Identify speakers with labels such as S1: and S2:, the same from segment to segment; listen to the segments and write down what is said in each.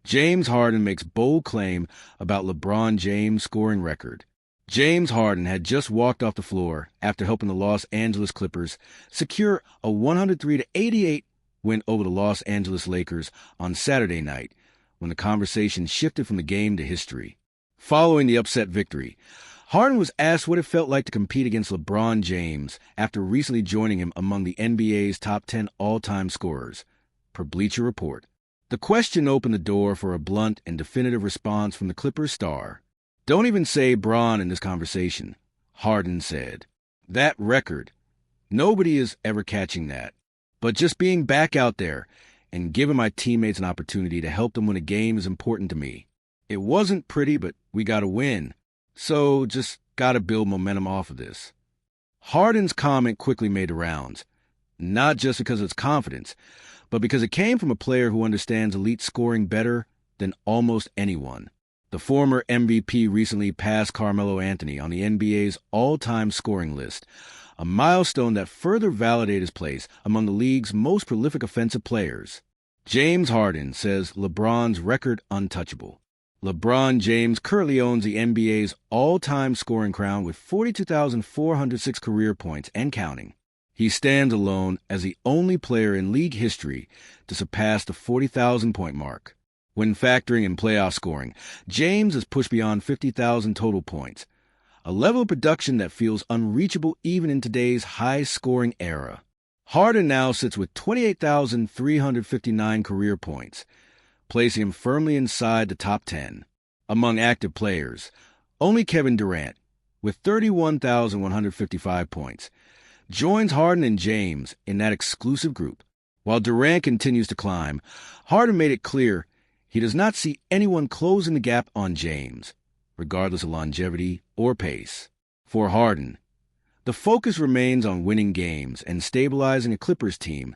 S1: James Harden makes bold claim about LeBron James' scoring record. James Harden had just walked off the floor after helping the Los Angeles Clippers secure a 103-88 win over the Los Angeles Lakers on Saturday night, when the conversation shifted from the game to history. Following the upset victory, Harden was asked what it felt like to compete against LeBron James after recently joining him among the NBA's top 10 all-time scorers, per Bleacher Report. The question opened the door for a blunt and definitive response from the Clippers star. "Don't even say Bron in this conversation," Harden said. "That record, nobody is ever catching that. But just being back out there and giving my teammates an opportunity to help them win a game is important to me. It wasn't pretty, but we got to win. So just got to build momentum off of this." Harden's comment quickly made the rounds, not just because of its confidence, but because it came from a player who understands elite scoring better than almost anyone. The former MVP recently passed Carmelo Anthony on the NBA's all-time scoring list, a milestone that further validated his place among the league's most prolific offensive players. James Harden says LeBron's record untouchable. LeBron James currently owns the NBA's all-time scoring crown with 42,406 career points and counting. He stands alone as the only player in league history to surpass the 40,000-point mark. When factoring in playoff scoring, James has pushed beyond 50,000 total points, a level of production that feels unreachable even in today's high-scoring era. Harden now sits with 28,359 career points, placing him firmly inside the top 10. Among active players, only Kevin Durant, with 31,155 points, joins Harden and James in that exclusive group. While Durant continues to climb, Harden made it clear he does not see anyone closing the gap on James, regardless of longevity or pace. For Harden, the focus remains on winning games and stabilizing a Clippers team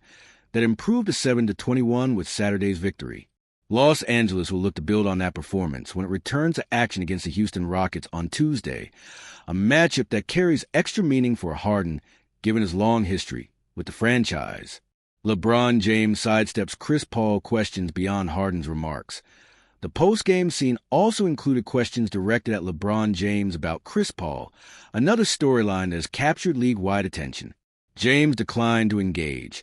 S1: that improved to 7-21 with Saturday's victory. Los Angeles will look to build on that performance when it returns to action against the Houston Rockets on Tuesday, a matchup that carries extra meaning for Harden given his long history with the franchise. LeBron James sidesteps Chris Paul questions beyond Harden's remarks. The post-game scene also included questions directed at LeBron James about Chris Paul, another storyline that has captured league-wide attention. James declined to engage,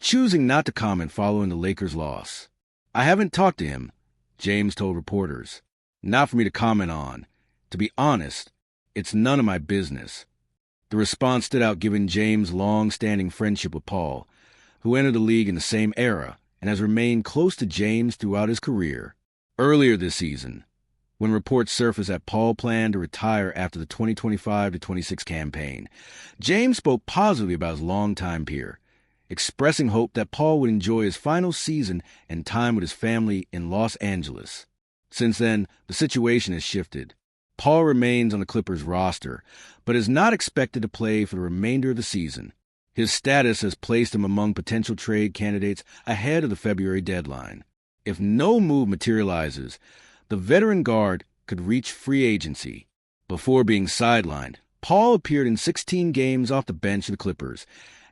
S1: choosing not to comment following the Lakers' loss. "I haven't talked to him," James told reporters. "Not for me to comment on. To be honest, it's none of my business." The response stood out given James' long-standing friendship with Paul, who entered the league in the same era and has remained close to James throughout his career. Earlier this season, when reports surfaced that Paul planned to retire after the 2025-26 campaign, James spoke positively about his longtime peer, expressing hope that Paul would enjoy his final season and time with his family in Los Angeles. Since then, the situation has shifted. Paul remains on the Clippers roster, but is not expected to play for the remainder of the season. His status has placed him among potential trade candidates ahead of the February deadline. If no move materializes, the veteran guard could reach free agency. Before being sidelined, Paul appeared in 16 games off the bench of the Clippers,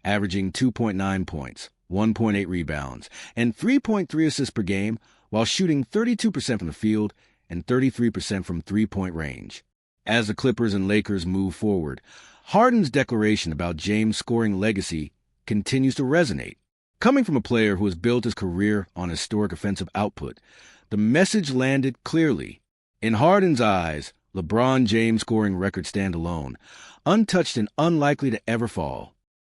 S1: averaging 2.9 points, 1.8 rebounds, and 3.3 assists per game, while shooting 32% from the field and 33% from three-point range. As the Clippers and Lakers move forward, Harden's declaration about James' scoring legacy continues to resonate. Coming from a player who has built his career on historic offensive output, the message landed clearly. In Harden's eyes, LeBron James' scoring record stand alone, untouched and unlikely to ever fall.